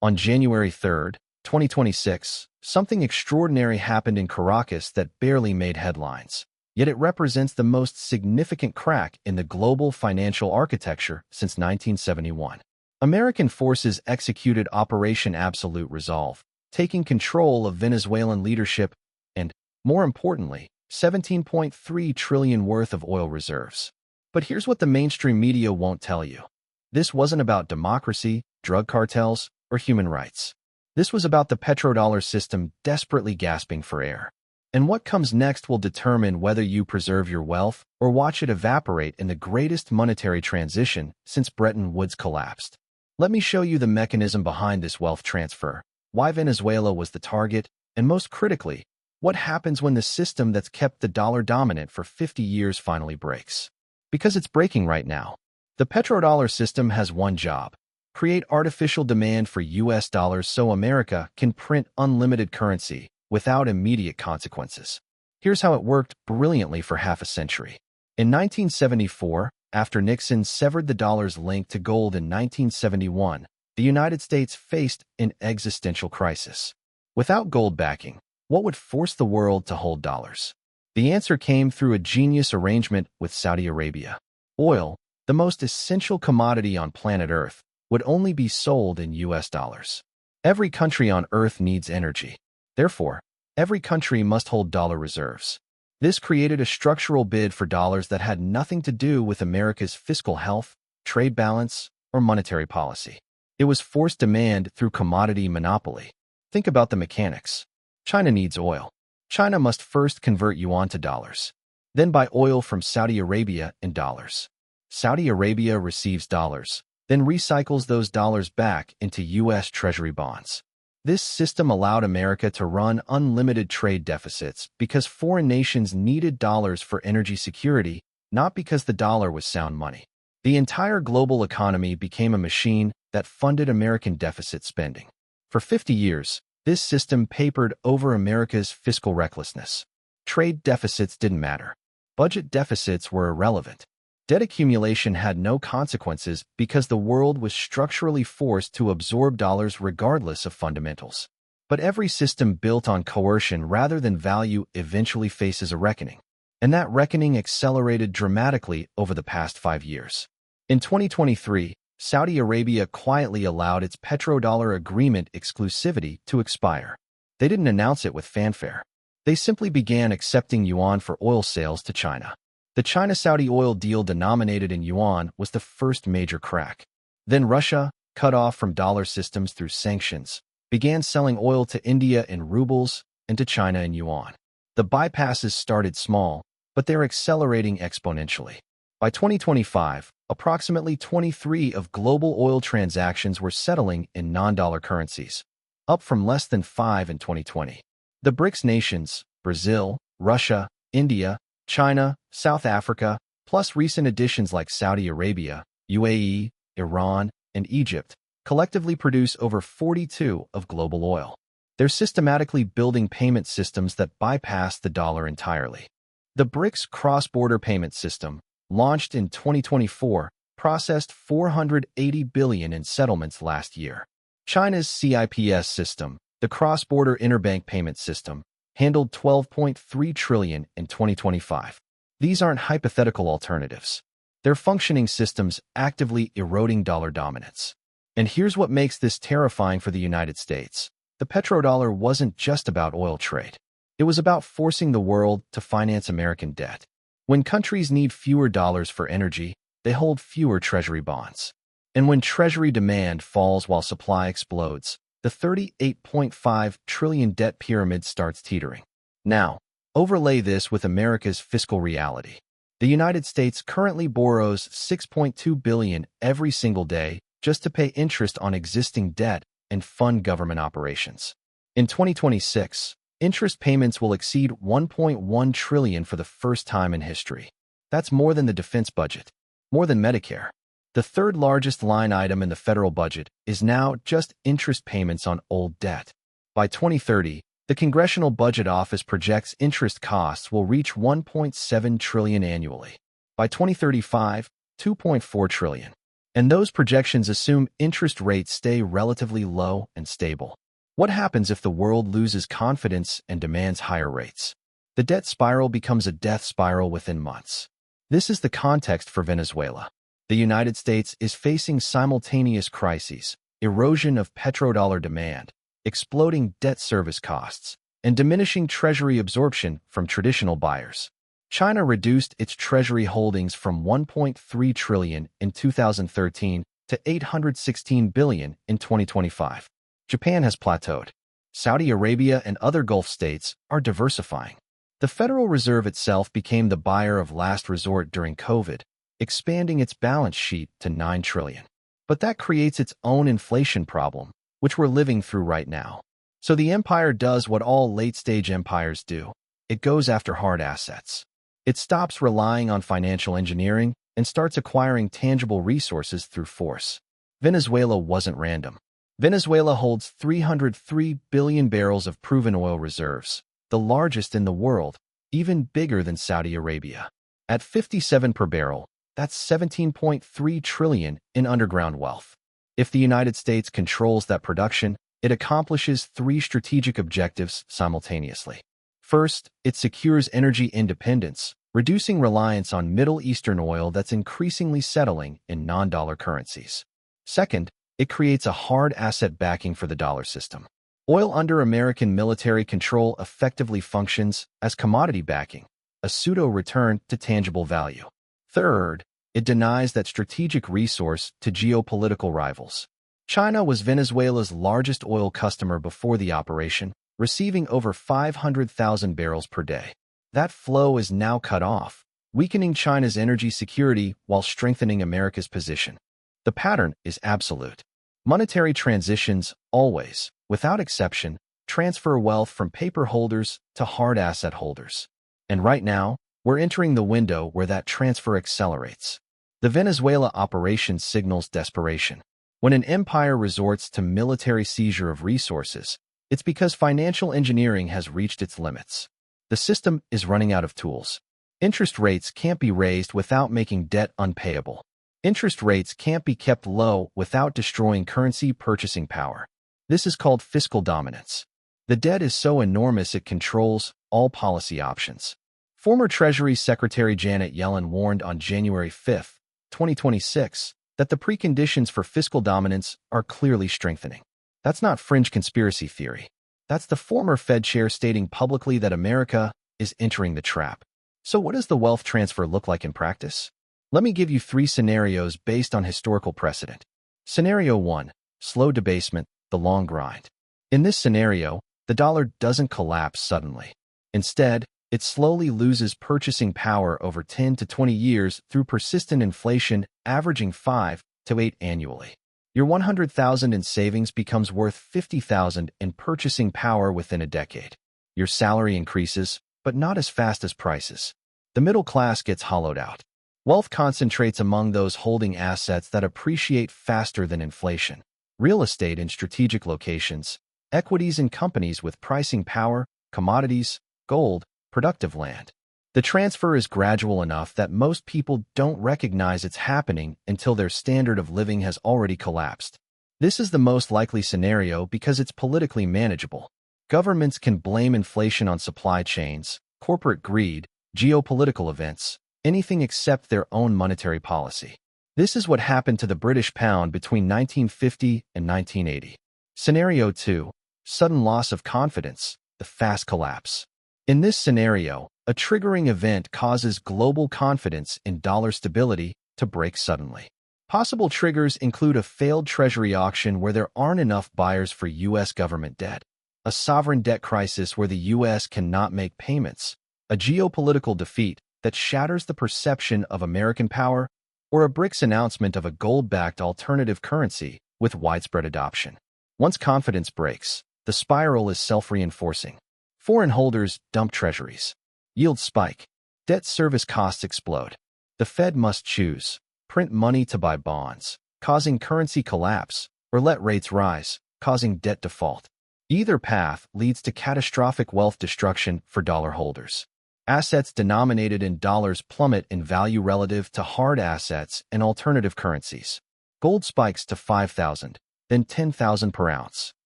On January 3rd, 2026, something extraordinary happened in Caracas that barely made headlines. Yet it represents the most significant crack in the global financial architecture since 1971. American forces executed Operation Absolute Resolve, taking control of Venezuelan leadership and, more importantly, 17.3 trillion worth of oil reserves. But here's what the mainstream media won't tell you. This wasn't about democracy, drug cartels, or human rights. This was about the petrodollar system desperately gasping for air. And what comes next will determine whether you preserve your wealth or watch it evaporate in the greatest monetary transition since Bretton Woods collapsed. Let me show you the mechanism behind this wealth transfer, why Venezuela was the target, and most critically, what happens when the system that's kept the dollar dominant for 50 years finally breaks. Because it's breaking right now. The petrodollar system has one job: create artificial demand for US dollars so America can print unlimited currency without immediate consequences. Here's how it worked brilliantly for half a century. In 1974, after Nixon severed the dollar's link to gold in 1971, the United States faced an existential crisis. Without gold backing, what would force the world to hold dollars? The answer came through a genius arrangement with Saudi Arabia. Oil, the most essential commodity on planet Earth, would only be sold in US dollars. Every country on Earth needs energy. Therefore, every country must hold dollar reserves. This created a structural bid for dollars that had nothing to do with America's fiscal health, trade balance, or monetary policy. It was forced demand through commodity monopoly. Think about the mechanics. China needs oil. China must first convert yuan to dollars, then buy oil from Saudi Arabia in dollars. Saudi Arabia receives dollars, then recycles those dollars back into U.S. Treasury bonds. This system allowed America to run unlimited trade deficits because foreign nations needed dollars for energy security, not because the dollar was sound money. The entire global economy became a machine that funded American deficit spending. For 50 years, this system papered over America's fiscal recklessness. Trade deficits didn't matter. Budget deficits were irrelevant. Debt accumulation had no consequences because the world was structurally forced to absorb dollars regardless of fundamentals. But every system built on coercion rather than value eventually faces a reckoning. And that reckoning accelerated dramatically over the past 5 years. In 2023, Saudi Arabia quietly allowed its petrodollar agreement exclusivity to expire. They didn't announce it with fanfare. They simply began accepting yuan for oil sales to China. The China-Saudi oil deal denominated in yuan was the first major crack. Then Russia, cut off from dollar systems through sanctions, began selling oil to India in rubles and to China in yuan. The bypasses started small, but they're accelerating exponentially. By 2025, approximately 23% of global oil transactions were settling in non-dollar currencies, up from less than 5% in 2020. The BRICS nations, Brazil, Russia, India, China, South Africa, plus recent additions like Saudi Arabia, UAE, Iran, and Egypt, collectively produce over 42% of global oil. They're systematically building payment systems that bypass the dollar entirely. The BRICS cross-border payment system, launched in 2024, processed $480 billion in settlements last year. China's CIPS system, the cross-border interbank payment system, handled $12.3 trillion in 2025. These aren't hypothetical alternatives. They're functioning systems actively eroding dollar dominance. And here's what makes this terrifying for the United States. The petrodollar wasn't just about oil trade. It was about forcing the world to finance American debt. When countries need fewer dollars for energy, they hold fewer treasury bonds. And when treasury demand falls while supply explodes, the $38.5 trillion debt pyramid starts teetering. Now, overlay this with America's fiscal reality. The United States currently borrows $6.2 billion every single day just to pay interest on existing debt and fund government operations. In 2026, interest payments will exceed $1.1 trillion for the first time in history. That's more than the defense budget, more than Medicare. The third largest line item in the federal budget is now just interest payments on old debt. By 2030, the Congressional Budget Office projects interest costs will reach $1.7 trillion annually. By 2035, $2.4 trillion. And those projections assume interest rates stay relatively low and stable. What happens if the world loses confidence and demands higher rates? The debt spiral becomes a death spiral within months. This is the context for Venezuela. The United States is facing simultaneous crises: erosion of petrodollar demand, exploding debt service costs, and diminishing treasury absorption from traditional buyers. China reduced its treasury holdings from $1.3 trillion in 2013 to $816 billion in 2025. Japan has plateaued. Saudi Arabia and other Gulf states are diversifying. The Federal Reserve itself became the buyer of last resort during COVID, expanding its balance sheet to $9 trillion. But that creates its own inflation problem, which we're living through right now. So the empire does what all late-stage empires do. It goes after hard assets. It stops relying on financial engineering and starts acquiring tangible resources through force. Venezuela wasn't random. Venezuela holds 303 billion barrels of proven oil reserves, the largest in the world, even bigger than Saudi Arabia. At 57 per barrel, that's 17.3 trillion in underground wealth. If the United States controls that production, it accomplishes three strategic objectives simultaneously. First, it secures energy independence, reducing reliance on Middle Eastern oil that's increasingly settling in non-dollar currencies. Second, it creates a hard asset backing for the dollar system. Oil under American military control effectively functions as commodity backing, a pseudo-return to tangible value. Third, it denies that strategic resource to geopolitical rivals. China was Venezuela's largest oil customer before the operation, receiving over 500,000 barrels per day. That flow is now cut off, weakening China's energy security while strengthening America's position. The pattern is absolute. Monetary transitions always, without exception, transfer wealth from paper holders to hard asset holders. And right now, we're entering the window where that transfer accelerates. The Venezuela operation signals desperation. When an empire resorts to military seizure of resources, it's because financial engineering has reached its limits. The system is running out of tools. Interest rates can't be raised without making debt unpayable. Interest rates can't be kept low without destroying currency purchasing power. This is called fiscal dominance. The debt is so enormous it controls all policy options. Former Treasury Secretary Janet Yellen warned on January 5, 2026, that the preconditions for fiscal dominance are clearly strengthening. That's not fringe conspiracy theory. That's the former Fed chair stating publicly that America is entering the trap. So what does the wealth transfer look like in practice? Let me give you three scenarios based on historical precedent. Scenario 1, slow debasement, the long grind. In this scenario, the dollar doesn't collapse suddenly. Instead, it slowly loses purchasing power over 10 to 20 years through persistent inflation averaging 5 to 8 annually. Your $100,000 in savings becomes worth $50,000 in purchasing power within a decade. Your salary increases, but not as fast as prices. The middle class gets hollowed out. Wealth concentrates among those holding assets that appreciate faster than inflation: real estate in strategic locations, equities in companies with pricing power, commodities, gold, productive land. The transfer is gradual enough that most people don't recognize it's happening until their standard of living has already collapsed. This is the most likely scenario because it's politically manageable. Governments can blame inflation on supply chains, corporate greed, geopolitical events, anything except their own monetary policy. This is what happened to the British pound between 1950 and 1980. Scenario 2, sudden loss of confidence, the fast collapse. In this scenario, a triggering event causes global confidence in dollar stability to break suddenly. Possible triggers include a failed treasury auction where there aren't enough buyers for U.S. government debt, a sovereign debt crisis where the U.S. cannot make payments, a geopolitical defeat that shatters the perception of American power, or a BRICS announcement of a gold-backed alternative currency with widespread adoption. Once confidence breaks, the spiral is self-reinforcing. Foreign holders dump treasuries. Yields spike. Debt service costs explode. The Fed must choose: print money to buy bonds, causing currency collapse, or let rates rise, causing debt default. Either path leads to catastrophic wealth destruction for dollar holders. Assets denominated in dollars plummet in value relative to hard assets and alternative currencies. Gold spikes to 5,000, then 10,000 per ounce.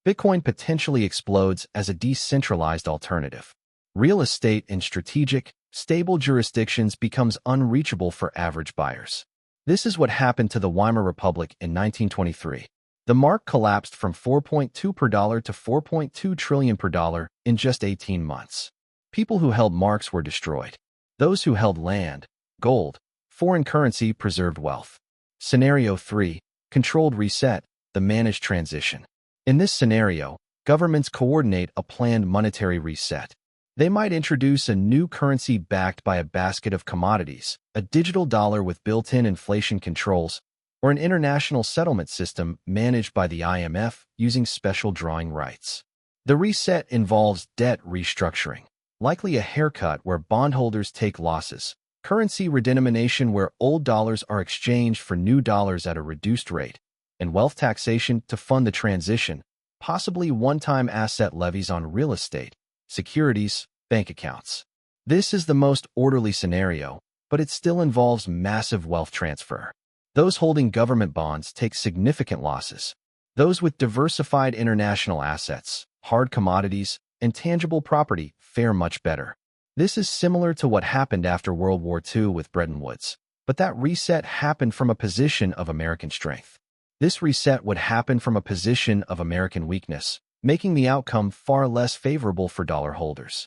Bitcoin potentially explodes as a decentralized alternative. Real estate in strategic, stable jurisdictions becomes unreachable for average buyers. This is what happened to the Weimar Republic in 1923. The mark collapsed from 4.2 per dollar to 4.2 trillion per dollar in just 18 months. People who held marks were destroyed. Those who held land, gold, foreign currency preserved wealth. Scenario 3. Controlled reset, the managed transition. In this scenario, governments coordinate a planned monetary reset. They might introduce a new currency backed by a basket of commodities, a digital dollar with built-in inflation controls, or an international settlement system managed by the IMF using special drawing rights. The reset involves debt restructuring, likely a haircut where bondholders take losses, currency redenomination where old dollars are exchanged for new dollars at a reduced rate, and wealth taxation to fund the transition, possibly one-time asset levies on real estate, securities, bank accounts. This is the most orderly scenario, but it still involves massive wealth transfer. Those holding government bonds take significant losses. Those with diversified international assets, hard commodities, and tangible property fare much better. This is similar to what happened after World War II with Bretton Woods, but that reset happened from a position of American strength. This reset would happen from a position of American weakness, making the outcome far less favorable for dollar holders.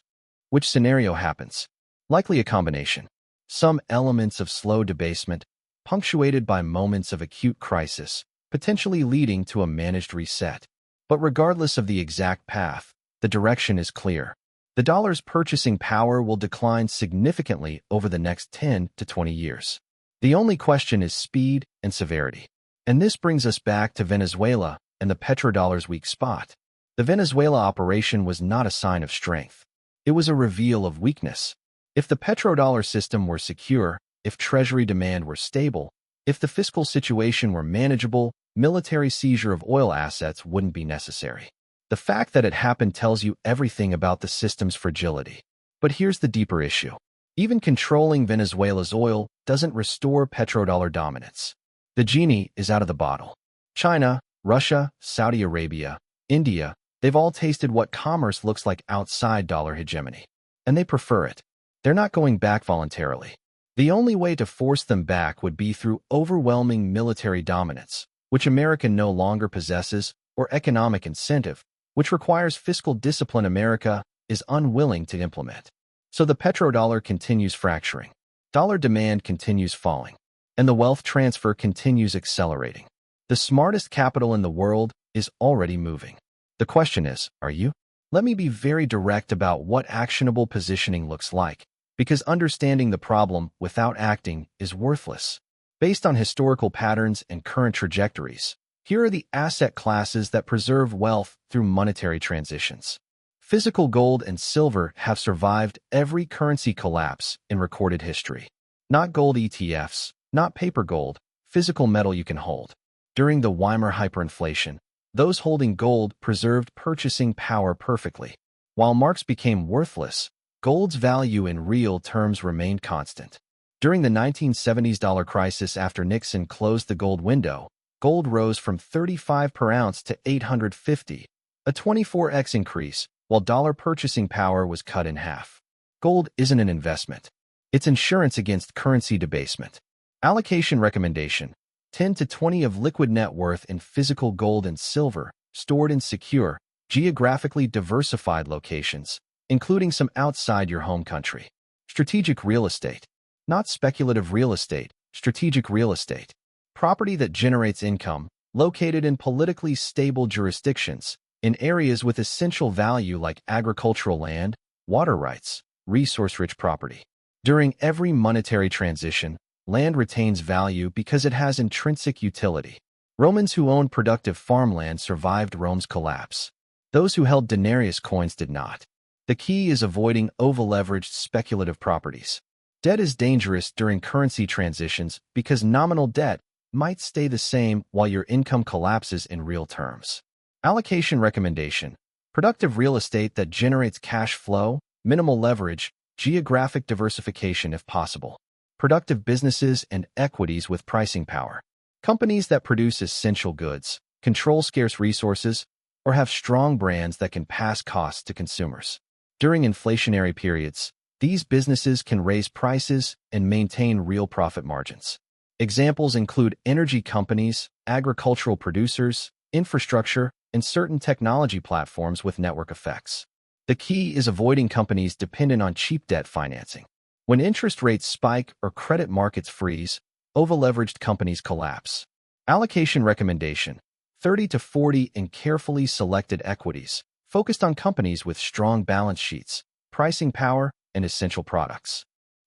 Which scenario happens? Likely a combination. Some elements of slow debasement, punctuated by moments of acute crisis, potentially leading to a managed reset. But regardless of the exact path, the direction is clear. The dollar's purchasing power will decline significantly over the next 10 to 20 years. The only question is speed and severity. And this brings us back to Venezuela and the petrodollar's weak spot. The Venezuela operation was not a sign of strength. It was a reveal of weakness. If the petrodollar system were secure, if treasury demand were stable, if the fiscal situation were manageable, military seizure of oil assets wouldn't be necessary. The fact that it happened tells you everything about the system's fragility. But here's the deeper issue. Even controlling Venezuela's oil doesn't restore petrodollar dominance. The genie is out of the bottle. China, Russia, Saudi Arabia, India, they've all tasted what commerce looks like outside dollar hegemony. And they prefer it. They're not going back voluntarily. The only way to force them back would be through overwhelming military dominance, which America no longer possesses, or economic incentive, which requires fiscal discipline America is unwilling to implement. So the petrodollar continues fracturing. Dollar demand continues falling. And the wealth transfer continues accelerating. The smartest capital in the world is already moving. The question is, are you? Let me be very direct about what actionable positioning looks like, because understanding the problem without acting is worthless. Based on historical patterns and current trajectories, here are the asset classes that preserve wealth through monetary transitions. Physical gold and silver have survived every currency collapse in recorded history. Not gold ETFs, not paper gold, physical metal you can hold. During the Weimar hyperinflation, those holding gold preserved purchasing power perfectly. While marks became worthless, gold's value in real terms remained constant. During the 1970s dollar crisis after Nixon closed the gold window, gold rose from 35 per ounce to 850, a 24x increase, while dollar purchasing power was cut in half. Gold isn't an investment. It's insurance against currency debasement. Allocation recommendation: 10 to 20 of liquid net worth in physical gold and silver, stored in secure, geographically diversified locations, including some outside your home country. Strategic real estate. Not speculative real estate, strategic real estate. Property that generates income, located in politically stable jurisdictions, in areas with essential value like agricultural land, water rights, resource-rich property. During every monetary transition, land retains value because it has intrinsic utility. Romans who owned productive farmland survived Rome's collapse. Those who held denarius coins did not. The key is avoiding over-leveraged speculative properties. Debt is dangerous during currency transitions because nominal debt might stay the same while your income collapses in real terms. Allocation recommendation: productive real estate that generates cash flow, minimal leverage, geographic diversification if possible. Productive businesses and equities with pricing power. Companies that produce essential goods, control scarce resources, or have strong brands that can pass costs to consumers. During inflationary periods, these businesses can raise prices and maintain real profit margins. Examples include energy companies, agricultural producers, infrastructure, and certain technology platforms with network effects. The key is avoiding companies dependent on cheap debt financing. When interest rates spike or credit markets freeze, over-leveraged companies collapse. Allocation recommendation: 30 to 40 in carefully selected equities, focused on companies with strong balance sheets, pricing power, and essential products.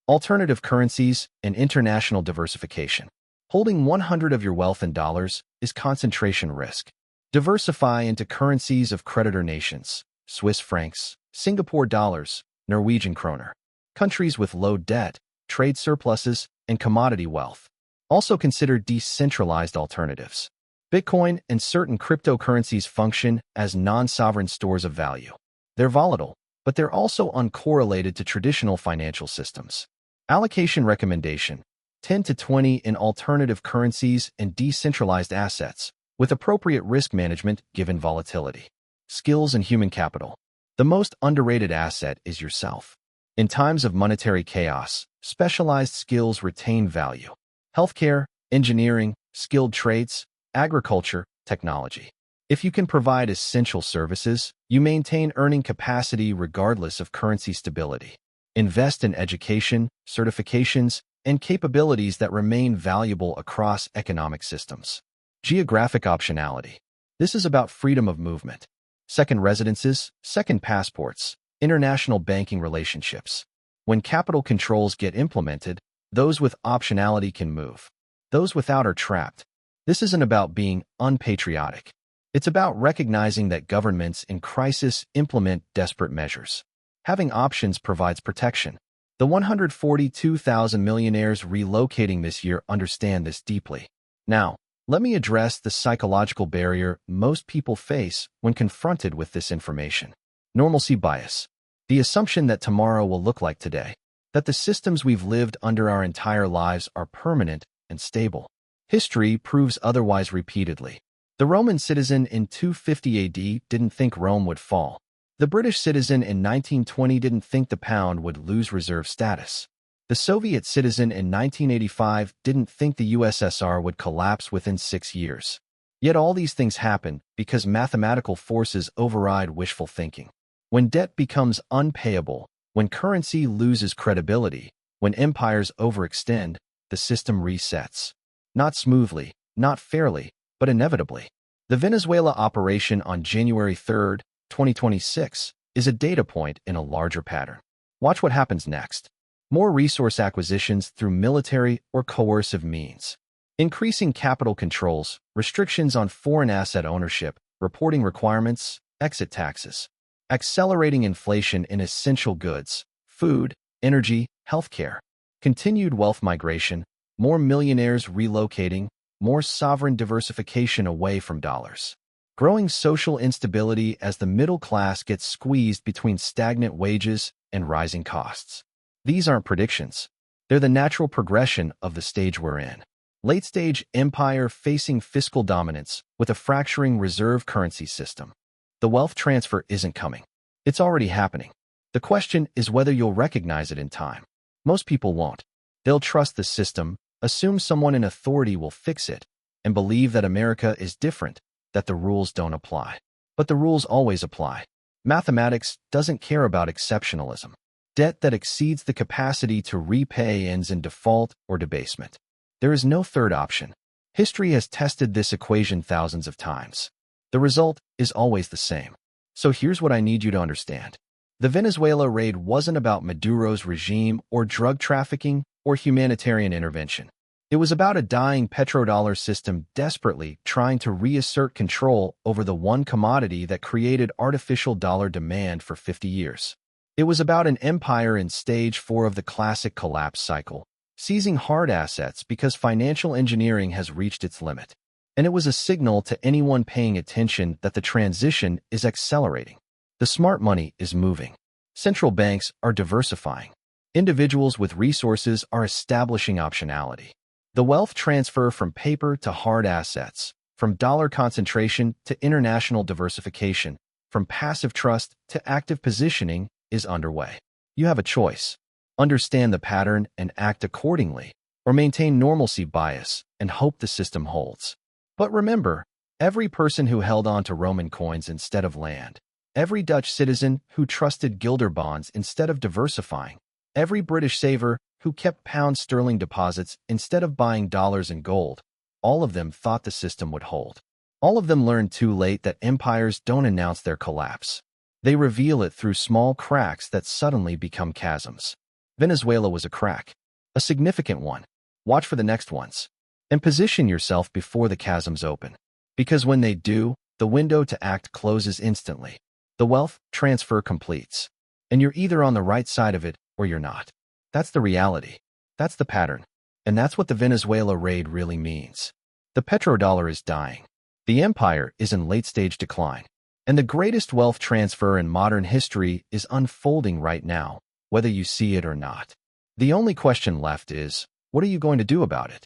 Alternative currencies and international diversification. Holding 100 of your wealth in dollars is concentration risk. Diversify into currencies of creditor nations: Swiss francs, Singapore dollars, Norwegian kroner. Countries with low debt, trade surpluses, and commodity wealth. Also consider decentralized alternatives. Bitcoin and certain cryptocurrencies function as non-sovereign stores of value. They're volatile, but they're also uncorrelated to traditional financial systems. Allocation recommendation: 10 to 20 in alternative currencies and decentralized assets, with appropriate risk management given volatility. Skills and human capital. The most underrated asset is yourself. In times of monetary chaos, specialized skills retain value. Healthcare, engineering, skilled trades, agriculture, technology. If you can provide essential services, you maintain earning capacity regardless of currency stability. Invest in education, certifications, and capabilities that remain valuable across economic systems. Geographic optionality. This is about freedom of movement. Second residences, second passports, international banking relationships. When capital controls get implemented, those with optionality can move. Those without are trapped. This isn't about being unpatriotic. It's about recognizing that governments in crisis implement desperate measures. Having options provides protection. The 142,000 millionaires relocating this year understand this deeply. Now, let me address the psychological barrier most people face when confronted with this information. Normalcy bias. The assumption that tomorrow will look like today. That the systems we've lived under our entire lives are permanent and stable. History proves otherwise repeatedly. The Roman citizen in 250 AD didn't think Rome would fall. The British citizen in 1920 didn't think the pound would lose reserve status. The Soviet citizen in 1985 didn't think the USSR would collapse within 6 years. Yet all these things happen because mathematical forces override wishful thinking. When debt becomes unpayable, when currency loses credibility, when empires overextend, the system resets. Not smoothly, not fairly, but inevitably. The Venezuela operation on January 3, 2026, is a data point in a larger pattern. Watch what happens next. More resource acquisitions through military or coercive means. Increasing capital controls, restrictions on foreign asset ownership, reporting requirements, exit taxes. Accelerating inflation in essential goods, food, energy, healthcare. Continued wealth migration, more millionaires relocating, more sovereign diversification away from dollars. Growing social instability as the middle class gets squeezed between stagnant wages and rising costs. These aren't predictions. They're the natural progression of the stage we're in. Late-stage empire facing fiscal dominance with a fracturing reserve currency system. The wealth transfer isn't coming. It's already happening. The question is whether you'll recognize it in time. Most people won't. They'll trust the system, assume someone in authority will fix it, and believe that America is different, that the rules don't apply. But the rules always apply. Mathematics doesn't care about exceptionalism. Debt that exceeds the capacity to repay ends in default or debasement. There is no third option. History has tested this equation thousands of times. The result is always the same. So here's what I need you to understand. The Venezuela raid wasn't about Maduro's regime or drug trafficking or humanitarian intervention. It was about a dying petrodollar system desperately trying to reassert control over the one commodity that created artificial dollar demand for 50 years. It was about an empire in stage 4 of the classic collapse cycle, seizing hard assets because financial engineering has reached its limit. And it was a signal to anyone paying attention that the transition is accelerating. The smart money is moving. Central banks are diversifying. Individuals with resources are establishing optionality. The wealth transfer from paper to hard assets, from dollar concentration to international diversification, from passive trust to active positioning is underway. You have a choice. Understand the pattern and act accordingly, or maintain normalcy bias and hope the system holds. But remember, every person who held on to Roman coins instead of land, every Dutch citizen who trusted guilder bonds instead of diversifying, every British saver who kept pound sterling deposits instead of buying dollars and gold, all of them thought the system would hold. All of them learned too late that empires don't announce their collapse. They reveal it through small cracks that suddenly become chasms. Venezuela was a crack, a significant one. Watch for the next ones. And position yourself before the chasms open. Because when they do, the window to act closes instantly. The wealth transfer completes. And you're either on the right side of it or you're not. That's the reality. That's the pattern. And that's what the Venezuela raid really means. The petrodollar is dying. The empire is in late-stage decline. And the greatest wealth transfer in modern history is unfolding right now, whether you see it or not. The only question left is, what are you going to do about it?